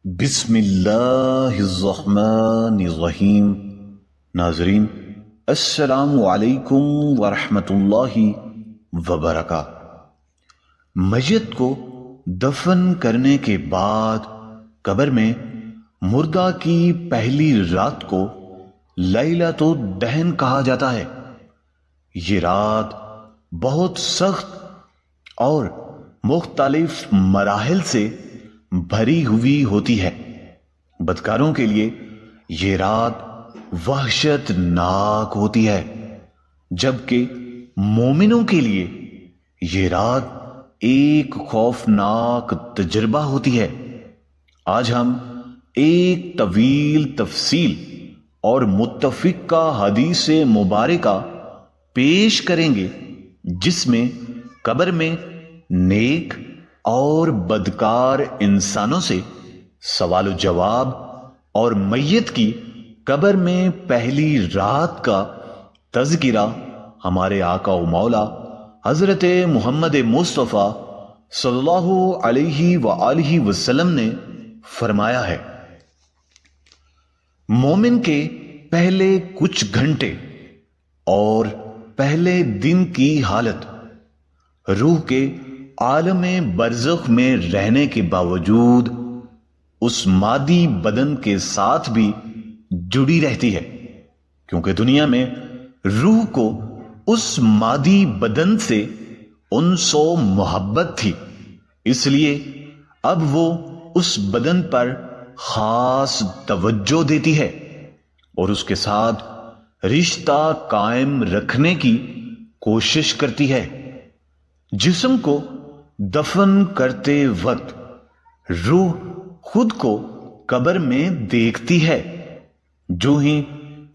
بسم اللہ الرحمن الرحیم۔ ناظرین، السلام علیکم ورحمۃ اللہ وبرکاتہ۔ میت کو دفن کرنے کے بعد قبر میں مردہ کی پہلی رات کو لیلۃ الدہن کہا جاتا ہے۔ یہ رات بہت سخت اور مختلف مراحل سے بھری ہوئی ہوتی ہے۔ بدکاروں کے لیے یہ رات وحشت ناک ہوتی ہے، جبکہ مومنوں کے لیے یہ رات ایک خوفناک تجربہ ہوتی ہے۔ آج ہم ایک طویل تفصیل اور متفقہ حدیث مبارکہ پیش کریں گے، جس میں قبر میں نیک اور بدکار انسانوں سے سوال و جواب اور میت کی قبر میں پہلی رات کا تذکرہ ہمارے آقا و مولا حضرت محمد مصطفیٰ صلی اللہ علیہ وآلہ وسلم نے فرمایا ہے۔ مومن کے پہلے کچھ گھنٹے اور پہلے دن کی حالت روح کے عالم برزخ میں رہنے کے باوجود اس مادی بدن کے ساتھ بھی جڑی رہتی ہے، کیونکہ دنیا میں روح کو اس مادی بدن سے انس و محبت تھی، اس لیے اب وہ اس بدن پر خاص توجہ دیتی ہے اور اس کے ساتھ رشتہ قائم رکھنے کی کوشش کرتی ہے۔ جسم کو دفن کرتے وقت روح خود کو قبر میں دیکھتی ہے۔ جو ہی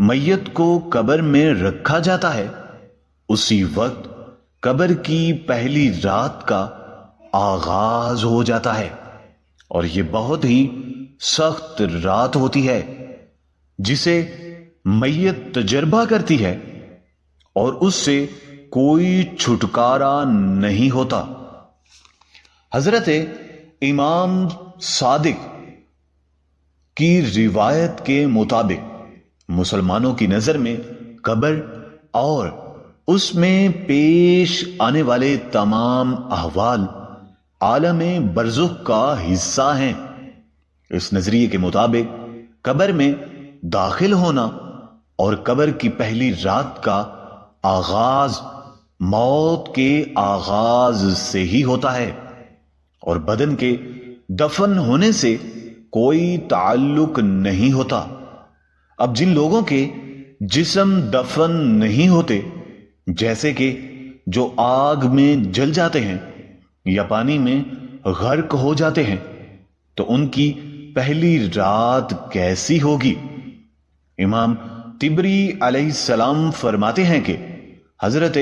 میت کو قبر میں رکھا جاتا ہے، اسی وقت قبر کی پہلی رات کا آغاز ہو جاتا ہے، اور یہ بہت ہی سخت رات ہوتی ہے جسے میت تجربہ کرتی ہے، اور اس سے کوئی چھٹکارا نہیں ہوتا۔ حضرت امام صادق کی روایت کے مطابق مسلمانوں کی نظر میں قبر اور اس میں پیش آنے والے تمام احوال عالم برزخ کا حصہ ہیں۔ اس نظریے کے مطابق قبر میں داخل ہونا اور قبر کی پہلی رات کا آغاز موت کے آغاز سے ہی ہوتا ہے، اور بدن کے دفن ہونے سے کوئی تعلق نہیں ہوتا۔ اب جن لوگوں کے جسم دفن نہیں ہوتے، جیسے کہ جو آگ میں جل جاتے ہیں یا پانی میں غرق ہو جاتے ہیں، تو ان کی پہلی رات کیسی ہوگی؟ امام طبری علیہ السلام فرماتے ہیں کہ حضرت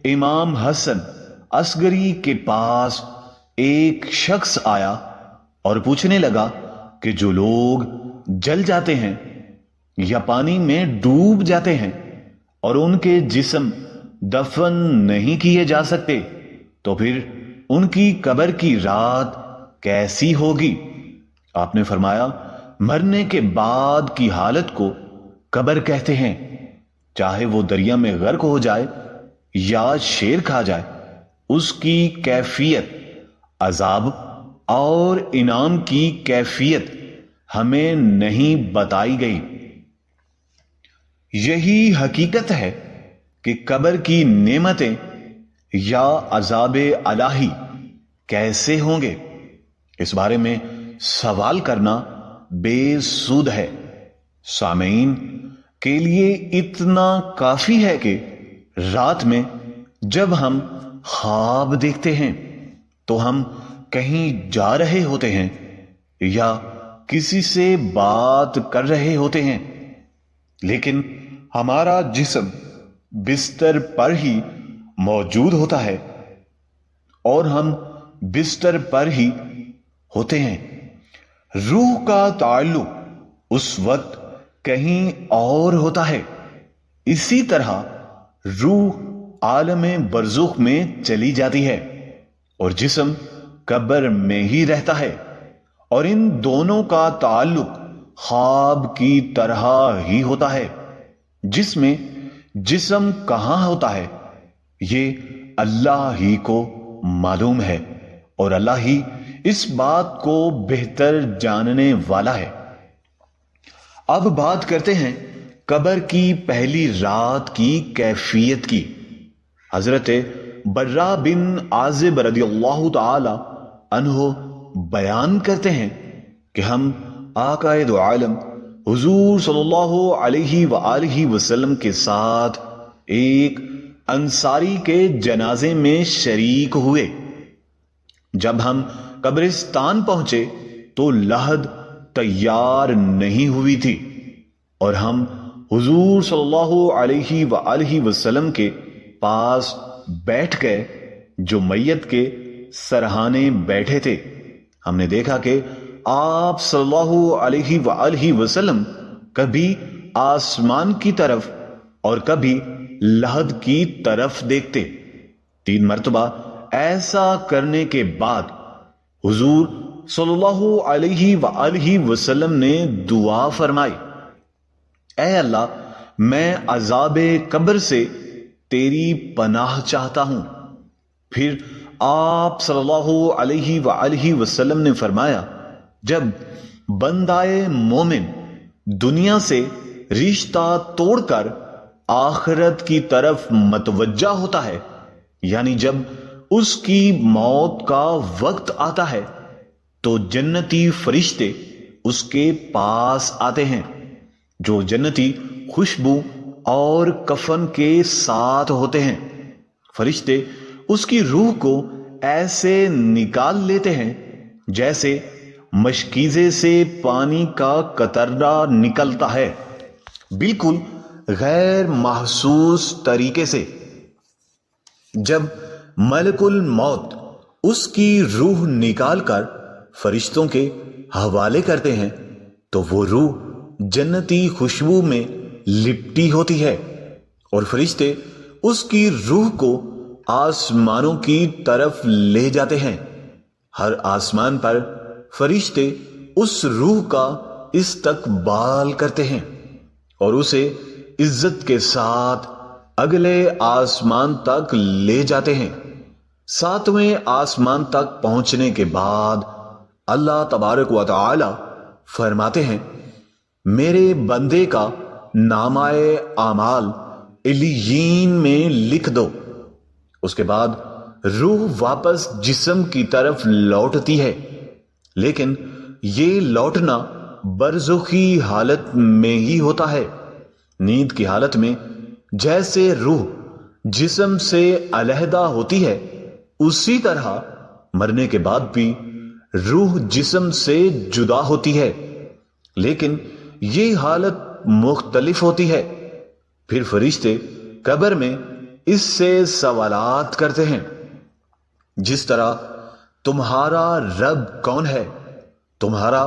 امام حسن عسکری کے پاس ایک شخص آیا اور پوچھنے لگا کہ جو لوگ جل جاتے ہیں یا پانی میں ڈوب جاتے ہیں اور ان کے جسم دفن نہیں کیے جا سکتے، تو پھر ان کی قبر کی رات کیسی ہوگی؟ آپ نے فرمایا، مرنے کے بعد کی حالت کو قبر کہتے ہیں، چاہے وہ دریا میں غرق ہو جائے یا شیر کھا جائے، اس کی کیفیت عذاب اور انعام کی کیفیت ہمیں نہیں بتائی گئی۔ یہی حقیقت ہے کہ قبر کی نعمتیں یا عذاب الہی کیسے ہوں گے، اس بارے میں سوال کرنا بے سود ہے۔ سامعین کے لیے اتنا کافی ہے کہ رات میں جب ہم خواب دیکھتے ہیں تو ہم کہیں جا رہے ہوتے ہیں یا کسی سے بات کر رہے ہوتے ہیں، لیکن ہمارا جسم بستر پر ہی موجود ہوتا ہے اور ہم بستر پر ہی ہوتے ہیں۔ روح کا تعلق اس وقت کہیں اور ہوتا ہے۔ اسی طرح روح عالم برزخ میں چلی جاتی ہے اور جسم قبر میں ہی رہتا ہے، اور ان دونوں کا تعلق خواب کی طرح ہی ہوتا ہے، جس میں جسم کہاں ہوتا ہے یہ اللہ ہی کو معلوم ہے، اور اللہ ہی اس بات کو بہتر جاننے والا ہے۔ اب بات کرتے ہیں قبر کی پہلی رات کی کیفیت کی۔ حضرت برا بن عازب رضی اللہ تعالی عنہ بیان کرتے ہیں کہ ہم آقا دو عالم حضور صلی اللہ علیہ وآلہ وسلم کے ساتھ ایک انصاری کے جنازے میں شریک ہوئے۔ جب ہم قبرستان پہنچے تو لحد تیار نہیں ہوئی تھی، اور ہم حضور صلی اللہ علیہ وآلہ وسلم کے پاس بیٹھ گئے جو میت کے سرہانے بیٹھے تھے۔ ہم نے دیکھا کہ آپ صلی اللہ علیہ وآلہ وسلم کبھی آسمان کی طرف اور کبھی لحد کی طرف دیکھتے۔ 3 مرتبہ ایسا کرنے کے بعد حضور صلی اللہ علیہ وآلہ وسلم نے دعا فرمائی، اے اللہ، میں عذاب قبر سے تیری پناہ چاہتا ہوں۔ پھر آپ صلی اللہ علیہ وآلہ وسلم نے فرمایا، جب بندائے مومن دنیا سے رشتہ توڑ کر آخرت کی طرف متوجہ ہوتا ہے، یعنی جب اس کی موت کا وقت آتا ہے، تو جنتی فرشتے اس کے پاس آتے ہیں جو جنتی خوشبو اور کفن کے ساتھ ہوتے ہیں۔ فرشتے اس کی روح کو ایسے نکال لیتے ہیں جیسے مشکیزے سے پانی کا قطرہ نکلتا ہے، بالکل غیر محسوس طریقے سے۔ جب ملک الموت اس کی روح نکال کر فرشتوں کے حوالے کرتے ہیں تو وہ روح جنتی خوشبو میں لپٹی ہوتی ہے، اور فرشتے اس کی روح کو آسمانوں کی طرف لے جاتے ہیں۔ ہر آسمان پر فرشتے اس روح کا استقبال کرتے ہیں اور اسے عزت کے ساتھ اگلے آسمان تک لے جاتے ہیں۔ 7ویں آسمان تک پہنچنے کے بعد اللہ تبارک و تعالی فرماتے ہیں، میرے بندے کا نامہ اعمال علیین میں لکھ دو۔ اس کے بعد روح واپس جسم کی طرف لوٹتی ہے، لیکن یہ لوٹنا برزخی حالت میں ہی ہوتا ہے۔ نیند کی حالت میں جیسے روح جسم سے علیحدہ ہوتی ہے، اسی طرح مرنے کے بعد بھی روح جسم سے جدا ہوتی ہے، لیکن یہ حالت مختلف ہوتی ہے۔ پھر فرشتے قبر میں اس سے سوالات کرتے ہیں، جس طرح تمہارا رب کون ہے، تمہارا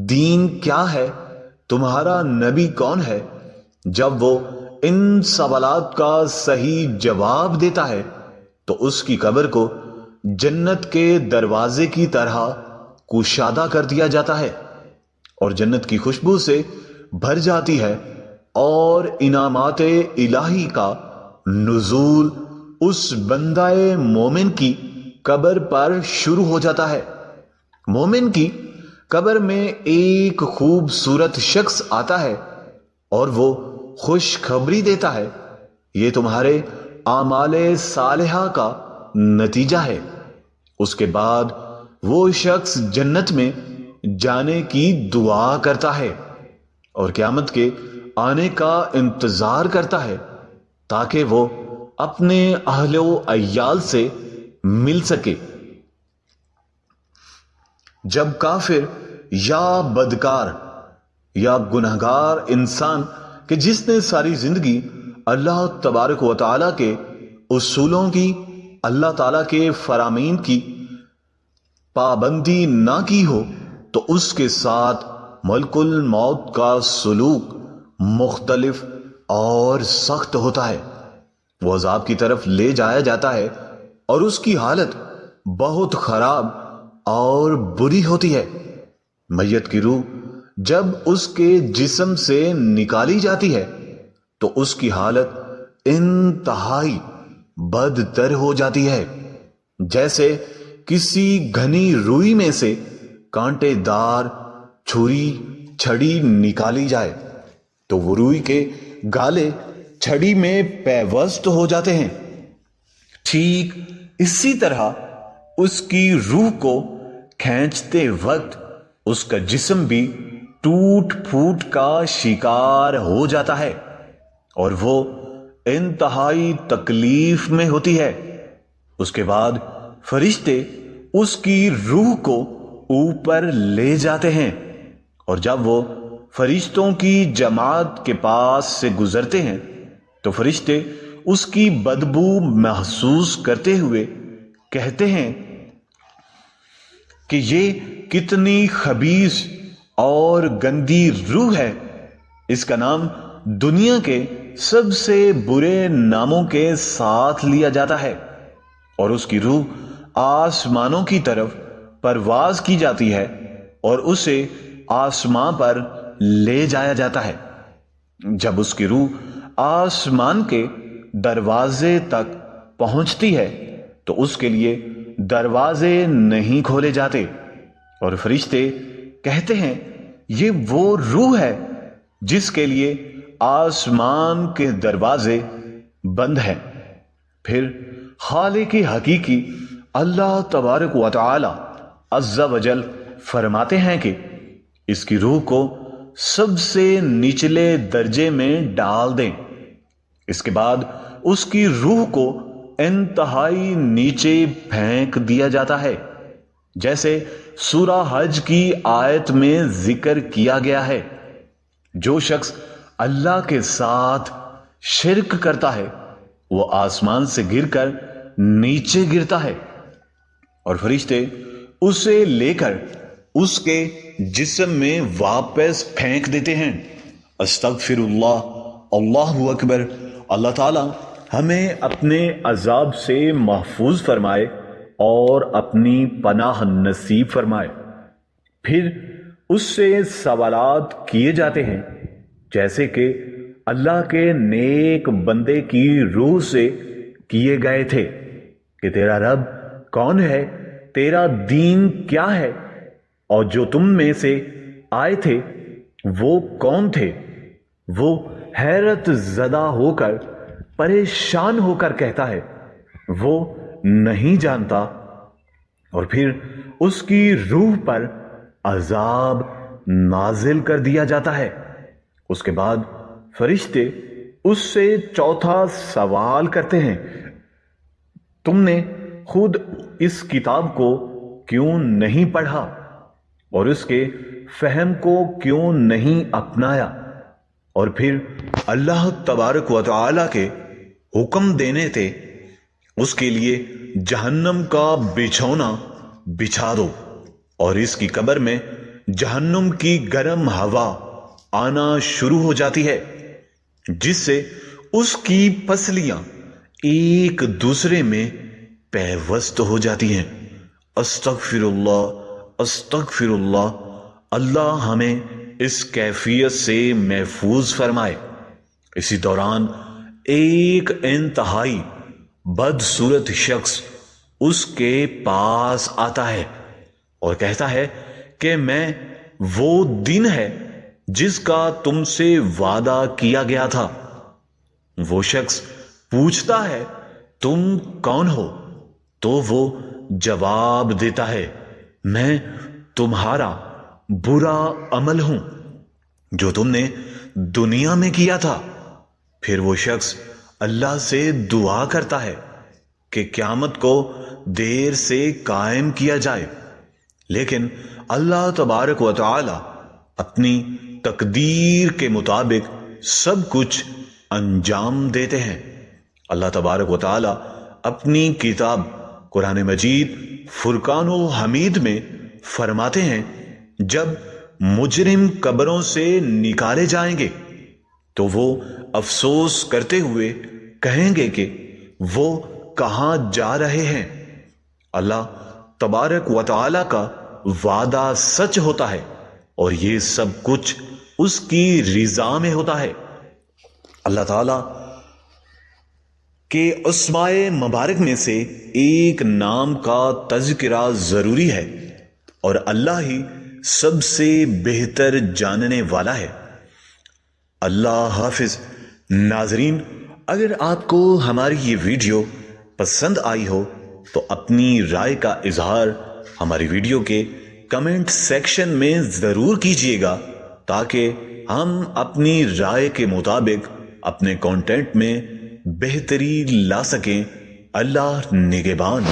دین کیا ہے، تمہارا نبی کون ہے۔ جب وہ ان سوالات کا صحیح جواب دیتا ہے تو اس کی قبر کو جنت کے دروازے کی طرح کشادہ کر دیا جاتا ہے اور جنت کی خوشبو سے بھر جاتی ہے، اور انعامات الہی کا نزول اس بندہ مومن کی قبر پر شروع ہو جاتا ہے۔ مومن کی قبر میں ایک خوبصورت شخص آتا ہے اور وہ خوشخبری دیتا ہے، یہ تمہارے اعمال صالحہ کا نتیجہ ہے۔ اس کے بعد وہ شخص جنت میں جانے کی دعا کرتا ہے اور قیامت کے آنے کا انتظار کرتا ہے تاکہ وہ اپنے اہل و عیال سے مل سکے۔ جب کافر یا بدکار یا گنہگار انسان کہ جس نے ساری زندگی اللہ تبارک و تعالیٰ کے اصولوں کی، اللہ تعالیٰ کے فرامین کی پابندی نہ کی ہو، تو اس کے ساتھ ملک الموت کا سلوک مختلف اور سخت ہوتا ہے۔ وہ عذاب کی طرف لے جایا جاتا ہے اور اس کی حالت بہت خراب اور بری ہوتی ہے۔ میت کی روح جب اس کے جسم سے نکالی جاتی ہے تو اس کی حالت انتہائی بدتر ہو جاتی ہے، جیسے کسی گھنی روئی میں سے کانٹے دار چھری چھڑی نکالی جائے تو وہ روئی کے گالے چھڑی میں پیوست ہو جاتے ہیں۔ ٹھیک اسی طرح اس کی روح کو کھینچتے وقت اس کا جسم بھی ٹوٹ پھوٹ کا شکار ہو جاتا ہے اور وہ انتہائی تکلیف میں ہوتی ہے۔ اس کے بعد فرشتے اس کی روح کو اوپر لے جاتے ہیں، اور جب وہ فرشتوں کی جماعت کے پاس سے گزرتے ہیں تو فرشتے اس کی بدبو محسوس کرتے ہوئے کہتے ہیں کہ یہ کتنی خبیث اور گندی روح ہے، اس کا نام دنیا کے سب سے برے ناموں کے ساتھ لیا جاتا ہے، اور اس کی روح آسمانوں کی طرف پرواز کی جاتی ہے اور اسے آسمان پر لے جایا جاتا ہے۔ جب اس کی روح آسمان کے دروازے تک پہنچتی ہے تو اس کے لیے دروازے نہیں کھولے جاتے، اور فرشتے کہتے ہیں یہ وہ روح ہے جس کے لیے آسمان کے دروازے بند ہیں۔ پھر خالق حقیقی اللہ تبارک و تعالی عز و جل فرماتے ہیں کہ اس کی روح کو سب سے نچلے درجے میں ڈال دیں۔ اس کے بعد اس کی روح کو انتہائی نیچے پھینک دیا جاتا ہے، جیسے سورہ حج کی آیت میں ذکر کیا گیا ہے۔ جو شخص اللہ کے ساتھ شرک کرتا ہے وہ آسمان سے گر کر نیچے گرتا ہے، اور فرشتے اسے لے کر اس کے جسم میں واپس پھینک دیتے ہیں۔ استغفر اللہ، اللہ اکبر۔ اللہ تعالی ہمیں اپنے عذاب سے محفوظ فرمائے اور اپنی پناہ نصیب فرمائے۔ پھر اس سے سوالات کیے جاتے ہیں جیسے کہ اللہ کے نیک بندے کی روح سے کیے گئے تھے کہ تیرا رب کون ہے، تیرا دین کیا ہے، اور جو تم میں سے آئے تھے وہ کون تھے؟ وہ حیرت زدہ ہو کر پریشان ہو کر کہتا ہے وہ نہیں جانتا، اور پھر اس کی روح پر عذاب نازل کر دیا جاتا ہے۔ اس کے بعد فرشتے اس سے چوتھا سوال کرتے ہیں، تم نے خود اس کتاب کو کیوں نہیں پڑھا اور اس کے فہم کو کیوں نہیں اپنایا؟ اور پھر اللہ تبارک و تعالی کے حکم دینے تھے اس کے لیے جہنم کا بچھونا بچھا دو، اور اس کی قبر میں جہنم کی گرم ہوا آنا شروع ہو جاتی ہے جس سے اس کی پسلیاں ایک دوسرے میں پیوست ہو جاتی ہیں۔ استغفر اللہ، استغفر اللہ۔ اللہ ہمیں اس کیفیت سے محفوظ فرمائے۔ اسی دوران ایک انتہائی بدصورت شخص اس کے پاس آتا ہے اور کہتا ہے کہ میں وہ دن ہے جس کا تم سے وعدہ کیا گیا تھا۔ وہ شخص پوچھتا ہے تم کون ہو؟ تو وہ جواب دیتا ہے میں تمہارا برا عمل ہوں جو تم نے دنیا میں کیا تھا۔ پھر وہ شخص اللہ سے دعا کرتا ہے کہ قیامت کو دیر سے قائم کیا جائے، لیکن اللہ تبارک و تعالی اپنی تقدیر کے مطابق سب کچھ انجام دیتے ہیں۔ اللہ تبارک و تعالی اپنی کتاب قرآن مجید فرقان الحمید میں فرماتے ہیں جب مجرم قبروں سے نکالے جائیں گے تو وہ افسوس کرتے ہوئے کہیں گے کہ وہ کہاں جا رہے ہیں۔ اللہ تبارک و تعالی کا وعدہ سچ ہوتا ہے اور یہ سب کچھ اس کی رضا میں ہوتا ہے۔ اللہ تعالی کے اسماء مبارک میں سے ایک نام کا تذکرہ ضروری ہے، اور اللہ ہی سب سے بہتر جاننے والا ہے۔ اللہ حافظ۔ ناظرین، اگر آپ کو ہماری یہ ویڈیو پسند آئی ہو تو اپنی رائے کا اظہار ہماری ویڈیو کے کمنٹ سیکشن میں ضرور کیجیے گا، تاکہ ہم اپنی رائے کے مطابق اپنے کنٹینٹ میں بہتری لا سکیں۔ اللہ نگہبان۔